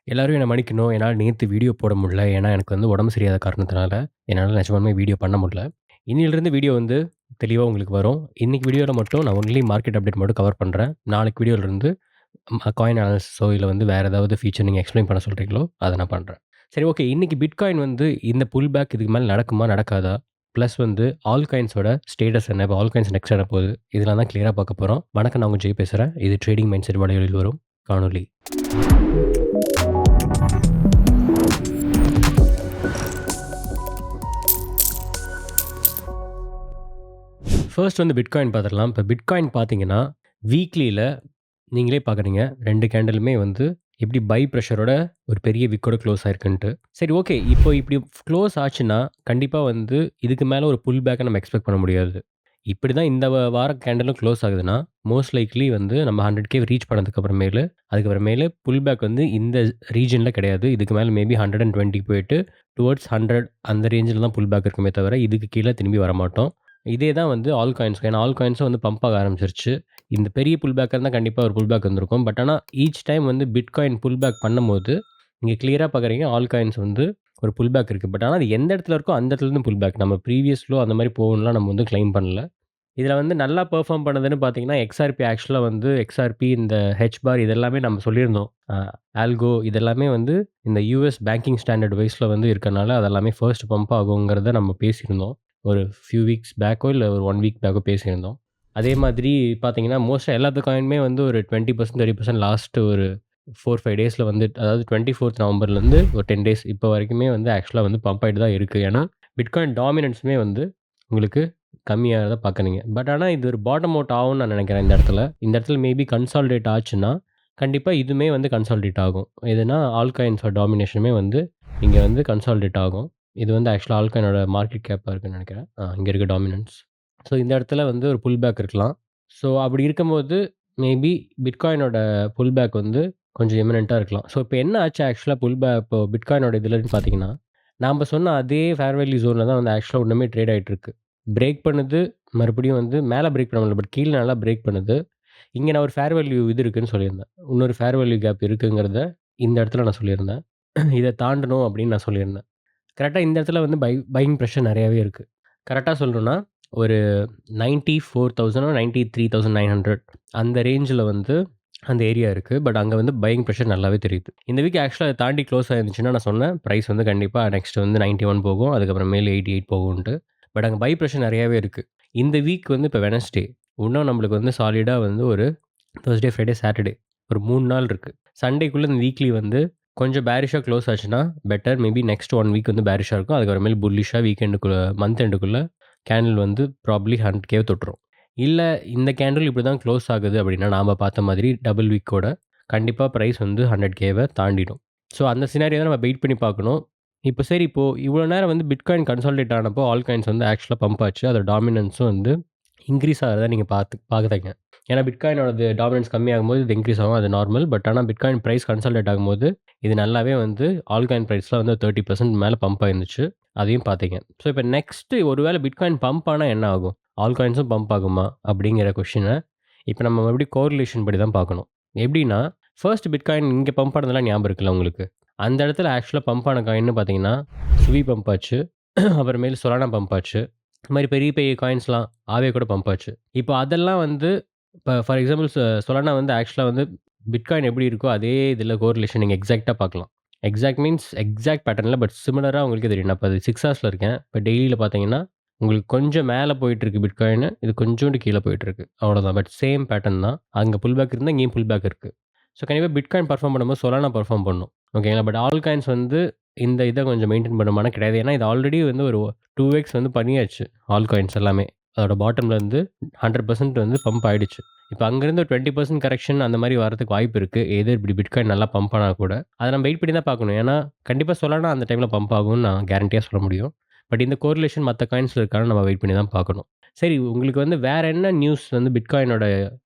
எல்லாரும் என்ன மன்னிக்கணும். என்னால நேத்து வீடியோ போட முடியல. ஏன்னா, எனக்கு வந்து உடம்பு சரியில்லாத காரணத்தினால, என்னால நிஜமாலுமே வீடியோ பண்ண முடியல. இன்னிலிருந்து வீடியோ வந்து தெளிவா உங்களுக்கு வரும். இன்னைக்கு வீடியோல மட்டும் நான் ஒன்லி மார்க்கெட் அப்டேட் மட்டும் கவர் பண்றேன். நாளைக்கு வீடியோலருந்து காயின் அனாலிசிஸோ இல்ல வந்து வேற ஏதாவது ஃபீச்சர் நீங்க எக்ஸ்ப்ளைன் பண்ண சொல்றீங்களோ, அத நான் பண்றேன். சரி ஓகே. இன்னைக்கு பிட்காயின் வந்து இந்த புல் பேக் இதுக்கு மேல நடக்குமா? நடக்காதா? பிளஸ் வந்து ஆல் காயின்ஸோட ஸ்டேட்டஸ் என்ன? இப்ப ஆல் காயின்ஸ் நெக்ஸ்ட் வரப்போகுது. இதெல்லாம் தான் கிளியரா பார்க்க போறோம். வணக்கம். நான் உங்க ஜெய் பேசுறேன். இது ட்ரேடிங் மைண்ட் செட் வலையொலியில் வரும் காணொளி. ஃபர்ஸ்ட் வந்து பிட்காயின் பார்த்துடலாம். இப்ப பிட்காயின் பார்த்தீங்கன்னா, வீக்லில நீங்களே பார்க்குறீங்க. 2 கேண்டிலுமே வந்து எப்படி பை பிரஷரோட ஒரு பெரிய விக்கோட க்ளோஸ் ஆயிருக்குன்ட்டு. சரி ஓகே. இப்போ இப்படி க்ளோஸ் ஆச்சுன்னா, கண்டிப்பா வந்து இதுக்கு மேல ஒரு புல் பேக்க நம்ம எக்ஸ்பெக்ட் பண்ண முடியாது. இப்படி தான் இந்த வார கேண்டிலும் க்ளோஸ் ஆகுதுன்னா, மோஸ்ட் லைக்லி வந்து நம்ம 100K ரீச் பண்ணதுக்கு அப்புறமேலு, அதுக்கப்புறமேலு புல் பேக் வந்து இந்த ரீஜியன்ல கிடையாது. இதுக்கு மேல மேபி 120 போயிட்டு டுவர்ட்ஸ் 100 அந்த ரேஞ்சில தான் புல் பேக் இருக்குமே தவிர, இதுக்கு கீழ திரும்பி வரமாட்டோம். இதே தான் வந்து ஆல் காயின்ஸ்க்கும். ஏன்னா ஆல் காயின்ஸும் வந்து பம்ப் ஆக ஆரம்பிச்சுருச்சு. இந்த பெரிய புல் பேக்கா இருந்தா கண்டிப்பா ஒரு புல் பேக் வந்திருக்கும். பட் ஆனா ஈச் டைம் வந்து பிட்காயின் புல் பேக் பண்ணும்போது, நீங்க கிளியரா பார்க்குறீங்க ஆல் காயின்ஸ் வந்து ஒரு புல் பேக் இருக்கு. பட் ஆனா அது எந்த இடத்துல இருக்கோ அந்த இடத்துல இருந்து புல் பேக். நம்ம ப்ரீவியஸ் லோ அந்த மாரி போகும்லாம் நம்ம வந்து கிளைம் பண்ணல. இதில வந்து நல்லா பெர்ஃபார்ம் பண்ணதுன்னு பார்த்தீங்கன்னா, எக்ஸ்ஆர்பி ஆக்சுவலா வந்து எக்ஸ்ஆர்பி இந்த ஹெச் பார் இதெல்லாமே நம்ம சொல்லியிருந்தோம். ஆல்கோ இதெல்லாமே வந்து இந்த யுஎஸ் பேங்கிங் ஸ்டாண்டர்ட் வைஸ்ல வந்து இருக்கனால, அதெல்லாமே ஃபர்ஸ்ட் பம்ப் ஆகுங்கிறத நம்ம பேசியிருந்தோம். ஒரு ஃபியூ வீக்ஸ் பேக்கோ இல்ல ஒரு 1 வீக் பேக்கோ பேசியிருந்தோம். அதே மாதிரி பார்த்தீங்கன்னா, மோஸ்ட்டா எல்லாத்து காயினுமே வந்து ஒரு 20% 30% லாஸ்ட் ஒரு 4, 5 டேஸ்ல வந்து அதாவது 24த் நவம்பர்லேருந்து ஒரு 10 டேஸ் இப்போ வரைக்குமே வந்து ஆக்சுவலா வந்து பம்ப் ஆயிட்டு தான் இருக்கு. ஏன்னா, பிட்காயின் டாமினன்ஸுமே வந்து உங்களுக்கு கம்மியாகறத பார்க்குறீங்க. பட் ஆனா இது ஒரு பாட்டம் அவுட் ஆகும்னு நான் நினைக்கிறேன் இந்த இடத்துல. இந்த இடத்துல மேபி கன்சாலிடேட் ஆச்சுன்னா, கண்டிப்பா இதுவுமே வந்து கன்சாலிடேட் ஆகும். எதுனா ஆல்காயின்ஸோட டாமினேஷனுமே வந்து இங்க வந்து கன்சாலிடேட் ஆகும். இது வந்து ஆக்சுவலா ஆல்காயினோட மார்க்கெட் கேப்பா இருக்குன்னு நினைக்கிறேன். இங்க இருக்க டாமினன்ஸ். ஸோ இந்த இடத்துல வந்து ஒரு புல் பேக் இருக்கலாம். ஸோ அப்படி இருக்கும்போது மேபி பிட்காயினோட புல் பேக் வந்து கொஞ்சம் எமினன்ட்டா இருக்கலாம். ஸோ இப்ப என்ன ஆச்சு ஆக்சுவலா இப்போ பிட்காயினோட இதுலன்னு பார்த்தீங்கன்னா, நாம சொன்ன அதே ஃபேர் வேல்யூ ஜோன்ல தான் வந்து ஆக்சுவலா இன்னுமே ட்ரேட் ஆயிட்டு இருக்கு. பிரேக் பண்ணுது. மறுபடியும் வந்து மேல பிரேக் பண்ண முடியல. பட் கீழ நல்லா பிரேக் பண்ணுது. இங்க நான் ஒரு ஃபேர் வேல்யூ இது இருக்குன்னு சொல்லியிருந்தேன். இன்னொரு ஃபேர் வேல்யூ கேப் இருக்குங்கிறத இந்த இடத்துல நான் சொல்லியிருந்தேன். இத தாண்டணும் அப்படின்னு நான் சொல்லியிருந்தேன். கரெக்ட்டா இந்த இடத்துல வந்து பையிங் பிரஷர் நெறையாவே இருக்கு. கரெக்ட்டா சொல்லணும்னா, ஒரு 94,000 93,900 அந்த ரேஞ்சுல வந்து அந்த ஏரியா இருக்கு. பட் அங்க வந்து பையிங் பிரஷர் நல்லாவே தெரியுது. இந்த வீக் ஆக்சுவலா அத தாண்டி க்ளோஸ் ஆயிருந்துச்சுன்னா நான் சொன்னேன், பிரைஸ் வந்து கண்டிப்பா நெக்ஸ்ட் வந்து 91 போகும். அதுக்கப்புறமேலு 88 போகும்ன்ட்டு. பட் அங்க பை பிரஷர் நெறையாவே இருக்கு. இந்த வீக் வந்து இப்ப வெட்னஸ்டே. இன்னும் நம்மளுக்கு வந்து சாலிடா வந்து ஒரு தர்ஸ்டே, ஃப்ரைடே, சாட்டர்டே ஒரு 3 நாள் இருக்கு. சண்டேக்குள்ள இந்த வீக்லி வந்து கொஞ்சம் பேரிஷா க்ளோஸ் ஆச்சுன்னா பெட்டர். மேபி நெக்ஸ்ட் 1 வீக் வந்து பேரிஷா இருக்கும். அதுக்கப்புறமேல் புல்லிஷா வீக்கெண்டுக்குள்ள மந்த் எண்டுக்குள்ள கேண்டில் வந்து ப்ராபப்லி 100K தொட்டுரும். இல்ல இந்த கேண்டில் இப்படி தான் க்ளோஸ் ஆகுது அப்படின்னா, நாம பார்த்த மாதிரி டபுள் வீக்கோட கண்டிப்பா பிரைஸ் வந்து 100Kவ தாண்டிடும். ஸோ அந்த சினாரியோ தான் நம்ம வெயிட் பண்ணி பார்க்கணும். இப்போ சரி இப்போ இவ்வளோ நேரம் வந்து பிட்காயின் கன்சாலிடேட் ஆனப்போ ஆல் காயின்ஸ் வந்து ஆக்சுவலா பம்ப் ஆச்சு. அதோட டாமினன்ஸும் வந்து இன்கிரீஸ் ஆகுறத நீங்க பார்க்குறீங்க. ஏன்னா பிட்காயினோடது டாமினன்ஸ் கம்மியாகும்போது இது இன்கிரீஸ் ஆகும். அது நார்மல். பட் ஆனா பிட்காயின் பிரைஸ் கன்சாலிடேட் ஆகும்போது, இது நல்லாவே வந்து ஆல் காயின் பிரைஸ்ல வந்து 30% மேல பம்ப் ஆயிருந்துச்சு. அதையும் பார்த்தீங்க. ஸோ இப்ப நெக்ஸ்ட் ஒருவேள பிட்காயின் பம்ப் ஆனா என்ன ஆகும்? ஆல் காயின்ஸும் பம்ப் ஆகுமா? அப்படிங்கிற கொஸ்டின இப்ப நம்ம மறுபடியும் கோரிலேஷன் படி தான் பார்க்கணும். எப்படின்னா, ஃபர்ஸ்ட் பிட்காயின் இங்க பம்ப் ஆனதெல்லாம் ஞாபகம் இருக்குல்ல உங்களுக்கு? அந்த இடத்துல ஆக்சுவலா பம்ப் ஆன காயின்னு பார்த்தீங்கன்னா, சுவி பம்ப் ஆச்சு. அப்புறமேலு சொலானா பம்ப் ஆச்சு. இந்த மாரி பெரிய பெரிய காயின்ஸ்லாம் ஆவே கூட பம்ப் ஆச்சு. இப்போ அதெல்லாம் வந்து இப்ப ஃபார் எக்ஸாம்பிள் சொலானா வந்து ஆக்சுவலா வந்து பிட்காயின் எப்படி இருக்கோ, அதே இதில கோரிலேஷன் நீங்க எக்ஸாக்ட்டா பார்க்கலாம். எக்ஸாக்ட் மீன்ஸ் எக்ஸாக்ட் பேட்டர்ன் இல்ல. பட் சிமிலரா உங்களுக்கே தெரியும். நான் இப்ப அது 6 ஹார்ஸ்ல இருக்கேன். இப்ப டெய்லில பார்த்தீங்கன்னா, உங்களுக்கு கொஞ்சம் மேல போயிட்டுருக்கு பிட்காயின். இது கொஞ்சோண்டு கீழ போயிட்டுருக்கு. அவ்வளோதான். பட் சேம் பேட்டர்ன் தான். அங்க புல் பேக் இருந்தா, இங்கேயும் புல் பேக் இருக்கு. ஸோ கண்டிப்பா பிட்காயின் பெர்ஃபார்ம் பண்ணும்போது சொலானா பெர்ஃபார்ம் பண்ணும். ஓகேங்களா? பட் ஆல் காயின்ஸ் வந்து இந்த இத கொஞ்சம் மெயின்டெயின் பண்ணுமானா கிடையாது. ஏன்னா இது ஆல்ரெடி வந்து ஒரு 2x வந்து பண்ணியாச்சு. ஆல் காயின்ஸ் எல்லாமே. அதோட பாட்டம்ல இருந்து 100% வந்து பம்ப் ஆயிடுச்சு. இப்ப அங்கருந்து ஒரு 20% கரெக்ஷன் அந்த மாரி வரதுக்கு வாய்ப்பு இருக்கு. எதர் இப்படி பிட்காயின் நல்லா பம்ப் ஆனா கூட. அத நம்ம வெயிட் பண்ணி தான் பார்க்கணும். ஏன்னா, கண்டிப்பா சொலானா அந்த டைம்ல பம்ப் ஆகும்னு நான் கேரண்டியா சொல்ல முடியும். பட் இந்த கோரிலேஷன் மத்த காயின்ஸ்ல இருக்கான்னு நம்ம வெயிட் பண்ணி தான் பார்க்கணும். சரி உங்களுக்கு வந்து வேற என்ன நியூஸ் வந்து பிட்காயினோட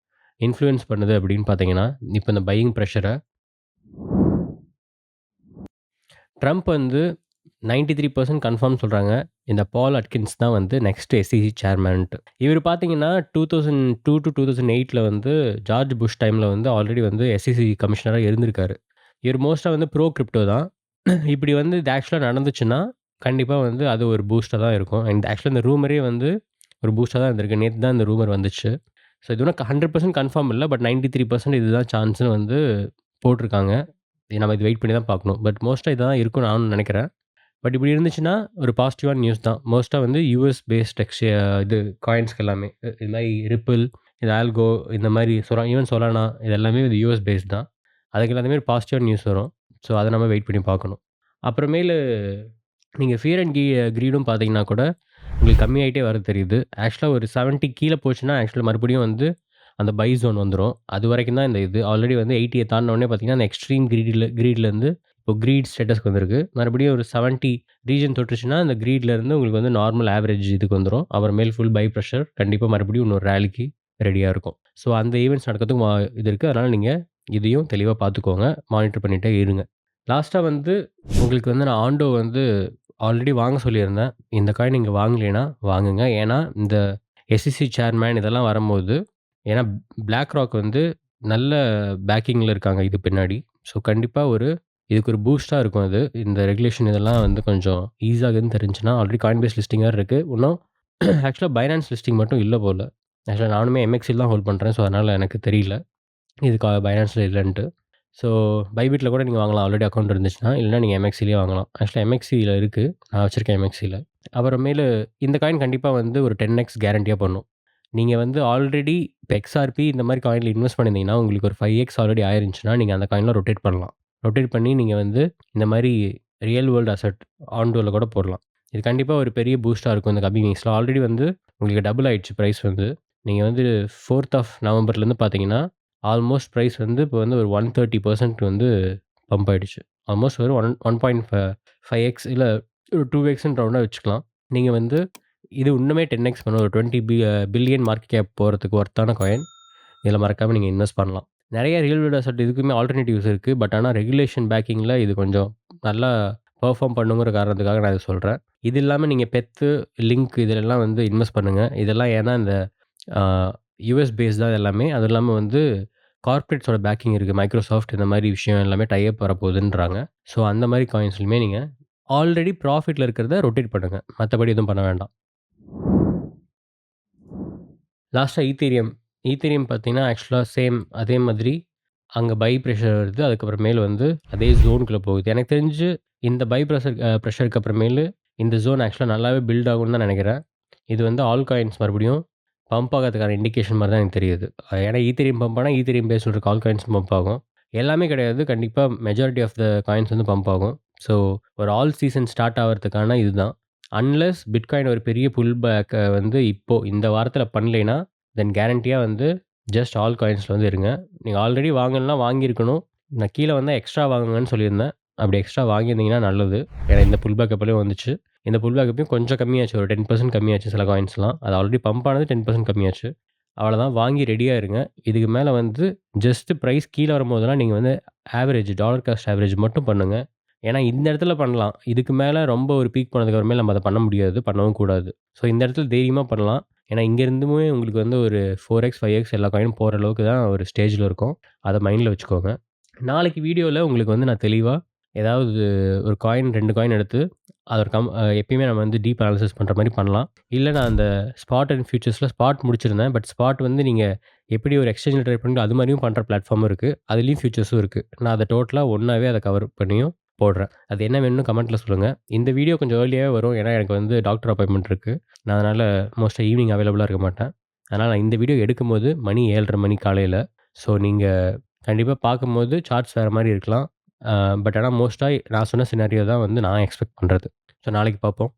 இன்ஃப்ளூயன்ஸ் பண்ணுது அப்படின்னு பார்த்தீங்கன்னா, இப்ப இந்த பையிங் பிரஷர ட்ரம்ப் வந்து 93% கன்ஃபார்ம் சொல்றாங்க. இந்த பால் அட்கின்ஸ் தான் வந்து நெக்ஸ்ட் எஸ்இசி சேர்மன்ட்டு. இவரு பார்த்தீங்கன்னா 2002 டூ 2008ல வந்து ஜார்ஜ் புஷ் டைம்ல வந்து ஆல்ரெடி வந்து எஸ்இசி கமிஷனரா இருந்திருக்காரு. இவர் மோஸ்ட்டா வந்து ப்ரோ கிரிப்டோ தான். இப்படி வந்து இது ஆக்சுவலா நடந்துச்சுன்னா, கண்டிப்பா வந்து அது ஒரு பூஸ்ட்டா தான் இருக்கும். அண்ட் ஆக்சுவலா இந்த ரூமரே வந்து ஒரு பூஸ்ட்டா தான் இருந்திருக்கு. நேத்து தான் இந்த ரூமர் வந்துச்சு. ஸோ இது இன்னும் 100% கன்ஃபார்ம் இல்ல. பட் 93% இதுதான் சான்ஸ்ன்னு வந்து போட்டிருக்காங்க. நம்ம இது வெயிட் பண்ணி தான் பார்க்கணும். பட் மோஸ்ட்டா இதான் இருக்கும்னு நானும் நெனைக்கிறேன். பட் இப்படி இருந்துச்சுன்னா, ஒரு பாசிட்டிவான நியூஸ் தான். மோஸ்ட்டா வந்து யுஎஸ் பேஸ்ட் இது காயின்ஸ்க்கு எல்லாமே. இது மாரி ரிப்பிள், இது ஆல்கோ இந்த மாரி ஈவன் சொலானா இது எல்லாமே இது யுஎஸ் பேஸ்ட் தான். அதுக்கு எல்லாத்துமே ஒரு பாசிட்டிவான நியூஸ் வரும். ஸோ அத நம்ம வெயிட் பண்ணி பார்க்கணும். அப்புறமேலு நீங்க ஃபியர் அண்ட் கிரீடும் பார்த்தீங்கன்னா கூட, உங்களுக்கு கம்மியாயிட்டே வரது தெரியுது. ஆக்சுவலா ஒரு 70 கீழ போச்சுன்னா, ஆக்சுவலா மறுபடியும் வந்து அந்த பை ஜோன் வந்துரும். அதுவரைக்கும் தான் இந்த இது. ஆல்ரெடி வந்து 80ய தாண்டுன உடனே பார்த்தீங்கன்னா, அந்த எக்ஸ்ட்ரீம் கிரீட்லருந்து இப்போ கிரீட் ஸ்டேட்டஸ்க்கு வந்திருக்கு. மறுபடியும் ஒரு 70 ரீஜன் தொட்டுருச்சுன்னா, அந்த கிரீட்லருந்து உங்களுக்கு வந்து நார்மல் ஆவரேஜ் இதுக்கு வந்துரும். அப்புறமேல் ஃபுல் பை பிரஷர் கண்டிப்பா மறுபடியும் இன்னொரு ராலிக்கு ரெடியா இருக்கும். ஸோ அந்த ஈவென்ட்ஸ் நடக்கிறதுக்கு இது இருக்கு. அதனால நீங்க இதையும் தெளிவா பார்த்துக்கோங்க. மானிட்டர் பண்ணிட்டே இருங்க. லாஸ்ட்டா வந்து உங்களுக்கு வந்து நான் ஆண்டோ வந்து ஆல்ரெடி வாங்க சொல்லியிருந்தேன். இந்த காயின் நீங்க வாங்கலைன்னா வாங்குங்க. ஏன்னா, இந்த எஸ்இசி சேர்மேன் இதெல்லாம் வரும்போது ஏன்னா பிளாக் ராக் வந்து நல்ல பேக்கிங்ல இருக்காங்க இது பின்னாடி. ஸோ கண்டிப்பா இதுக்கு ஒரு பூஸ்ட்டா இருக்கும் அது. இந்த ரெகுலேஷன் இதெல்லாம் வந்து கொஞ்சம் ஈஸ் ஆகுதுன்னு தெரிஞ்சுச்சுன்னா, ஆல்ரெடி காயின் பேஸ் லிஸ்டிங் வேற இருக்கு. இன்னும் ஆக்சுவலா பைனான்ஸ் லிஸ்டிங் மட்டும் இல்ல போல. ஆக்சுவலா நானுமே எம்எக்ஸ்சில தான் ஹோல்ட் பண்றேன். ஸோ அதனால எனக்கு தெரியல. இது பைனான்ஸ்ல இல்லன்ட்டு. ஸோ பைபிட்ல கூட நீங்க வாங்கலாம். ஆல்ரெடி அக்கவுண்ட் இருந்துச்சுன்னா. இல்லன்னா நீங்க எம்எக்ஸ்சிலயே வாங்கலாம். ஆக்சுவலா எம்எக்ஸ்சில இருக்கு. நான் வச்சிருக்கேன் எம்எக்ஸ்சில. அப்புறமேலு இந்த காயின் கண்டிப்பா வந்து ஒரு 10x கேரண்டியா பண்ணும். நீங்க வந்து ஆல்ரெடி இப்ப எக்ஸ்ஆர்பி இந்த மாரி காயின்ல இன்வெஸ்ட் பண்ணியிருந்தீங்கன்னா, உங்களுக்கு ஒரு 5x ஆல்ரெடி ஆயிருந்துச்சுன்னா, நீங்க அந்த காயின்ல ரொட்டேட் பண்ணலாம். ரொட்டேட் பண்ணி நீங்க வந்து இந்த மாரி ரியல் வேர்ல்ட் அசெட் ஆண்டோல கூட போடலாம். இது கண்டிப்பா ஒரு பெரிய பூஸ்ட்டா இருக்கும் இந்த கம்மிங் வீக்ஸ்ல. ஆல்ரெடி வந்து உங்களுக்கு டபுள் ஆயிடுச்சு பிரைஸ் வந்து. நீங்க வந்து 4த் ஆஃப் நவம்பர்லேருந்து பார்த்தீங்கன்னா, ஆல்மோஸ்ட் பிரைஸ் வந்து இப்போ வந்து ஒரு 130% வந்து பம்ப் ஆயிடுச்சு. ஆல்மோஸ்ட் ஒரு 1.5x இல்ல ஒரு 2xன்னு ரவுண்டா வச்சுக்கலாம். நீங்க வந்து இது இன்னுமே 10x பண்ணும். ஒரு 20 பில்லியன் மார்க்கெட் கேப் போறதுக்கு ஒர்த்தான காயின். இதில மறக்காம நீங்க இன்வெஸ்ட் பண்ணலாம். நெறைய ரியல் வேர்ல்ட் அசெட் இதுக்குமே ஆல்டர்னேட்டிவ்ஸ் இருக்கு. பட் ஆனா ரெகுலேஷன் பேக்கிங்ல இது கொஞ்சம் நல்லா பெர்ஃபார்ம் பண்ணுங்கிற காரணத்துக்காக நான் இத சொல்றேன். இது இல்லாம நீங்க பெத்து, லிங்க் இதுலலாம் வந்து இன்வெஸ்ட் பண்ணுங்க. இதெல்லாம் ஏன்னா இந்த ஆ யுஎஸ் பேஸ் தான் எல்லாமே. அதுவும் இல்லாம வந்து கார்ப்பரேட்ஸோட பேக்கிங் இருக்கு. மைக்ரோசாஃப்ட் இந்த மாரி விஷயம் எல்லாமே டை அப் வரப்போகுதுன்றாங்க. ஸோ அந்த மாரி காயின்ஸ்லயுமே நீங்க ஆல்ரெடி ப்ராஃபிட்ல இருக்கிறத ரொட்டேட் பண்ணுங்க. மத்தபடி எதுவும் பண்ண வேண்டாம். லாஸ்ட்டா ஈத்தீரியம். ஈத்தீரியம் பார்த்தீங்கன்னா, ஆக்சுவலா சேம் அதே மாதிரி அங்க பை பிரஷர் வருது. அதுக்கப்புறமேலு வந்து அதே ஜோன்குள்ள போகுது. எனக்கு தெரிஞ்சு இந்த பை பிரஷருக்கு அப்புறமேலு இந்த ஜோன் ஆக்சுவலா நல்லாவே பில்ட் ஆகும்னு தான் நெனைக்கிறேன். இது வந்து ஆல் காயின்ஸ் மறுபடியும் பம்ப் ஆகறதுக்கான இண்டிகேஷன் மாரி தான் எனக்கு தெரியுது. ஏன்னா ஈத்தீரியம் பம்ப் ஆனா ஈத்தீரியம் பேஸ்ல இருக்க ஆல் காயின்ஸும் பம்ப் ஆகும். எல்லாமே கிடையாது. கண்டிப்பா மெஜாரிட்டி ஆஃப் த காயின்ஸ் வந்து பம்ப் ஆகும். ஸோ ஒரு ஆல் சீசன் ஸ்டார்ட் ஆவறதுக்கான இதுதான். அன்லெஸ் பிட்காயின் ஒரு பெரிய புல் பேக்க வந்து இப்போ இந்த வாரத்தில பண்ணலைன்னா, தென் கேரண்டியா வந்து ஜஸ்ட் ஆல் காயின்ஸ்ல வந்து இருங்க. நீங்க ஆல்ரெடி வாங்கணும்னா வாங்கியிருக்கணும். நான் கீழ வந்தா எக்ஸ்ட்ரா வாங்குங்கன்னு சொல்லியிருந்தேன். அப்படி எக்ஸ்ட்ரா வாங்கியிருந்தீங்கன்னா நல்லது. ஏன்னா இந்த புல் பேக் அப்பலே வந்துச்சு. இந்த புல் பேக் அப்பயும் கொஞ்சம் கம்மியாச்சு. ஒரு 10% கம்மியாச்சு சில காயின்ஸ்லாம். அது ஆல்ரெடி பம்ப் ஆனது 10% கம்மியாச்சு. அவ்வளோதான் வாங்கி ரெடியா இருங்க. இதுக்கு மேல வந்து ஜஸ்ட் பிரைஸ் கீழ வரும்போதெல்லாம் நீங்க வந்து டாலர் காஸ்ட் ஆவரேஜ் மட்டும் பண்ணுங்க. ஏன்னா இந்த இடத்துல பண்ணலாம். இதுக்கு மேல ரொம்ப ஒரு பீக் போனதுக்கு அப்புறமேல் நம்ம அத பண்ண முடியாது. பண்ணவும் கூடாது. ஸோ இந்த இடத்துல தைரியமா பண்ணலாம். ஏன்னா இங்க இருந்துமே உங்களுக்கு வந்து ஒரு 4x, 5x எல்லா காயினும் போற அளவுக்கு தான் ஒரு ஸ்டேஜ்ல இருக்கோம். அத மைண்ட்ல வச்சுக்கோங்க. நாளைக்கு வீடியோல உங்களுக்கு வந்து நான் தெளிவா ஏதாவது ஒரு காயின் 2 காயின் எடுத்து அத ஒரு எப்பயுமே நம்ம வந்து டீப் அனாலிசிஸ் பண்ற மாரி பண்ணலாம். இல்ல நான் அந்த ஸ்பாட் அண்ட் ஃபியூச்சர்ஸ்ல ஸ்பாட் முடிச்சிருந்தேன். பட் ஸ்பாட் வந்து நீங்க எப்படி ஒரு எக்ஸ்சேஞ்ச்ல ட்ரேட் பண்ணி அது மாரியும் பண்ற பிளாட்ஃபார்மும் இருக்கு. அதுலயும் ஃபியூச்சர்ஸும் இருக்கு. நான் அத டோட்டலா ஒண்ணாவே அத கவர் பண்ணியும் போடுறேன். அது என்ன வேணும்னு கமெண்ட்ல சொல்லுங்க. இந்த வீடியோ கொஞ்சம் ஏர்லியாவே வரும். ஏன்னா எனக்கு வந்து டாக்டர் அப்பாயின்ட்மென்ட் இருக்கு. நான் அதனால மோஸ்ட்டா ஈவினிங் அவைலபிளா இருக்க மாட்டேன். அதனால நான் இந்த வீடியோ எடுக்கும்போது மணி 7:30 மணி காலையில. ஸோ நீங்க கண்டிப்பா பார்க்கும்போது சார்ட்ஸ் வேற மாரி இருக்கலாம். பட் ஆனா மோஸ்ட்டா நான் சொன்ன சினாரியோ தான் வந்து நான் எக்ஸ்பெக்ட் பண்றது. ஸோ நாளைக்கு பார்ப்போம்.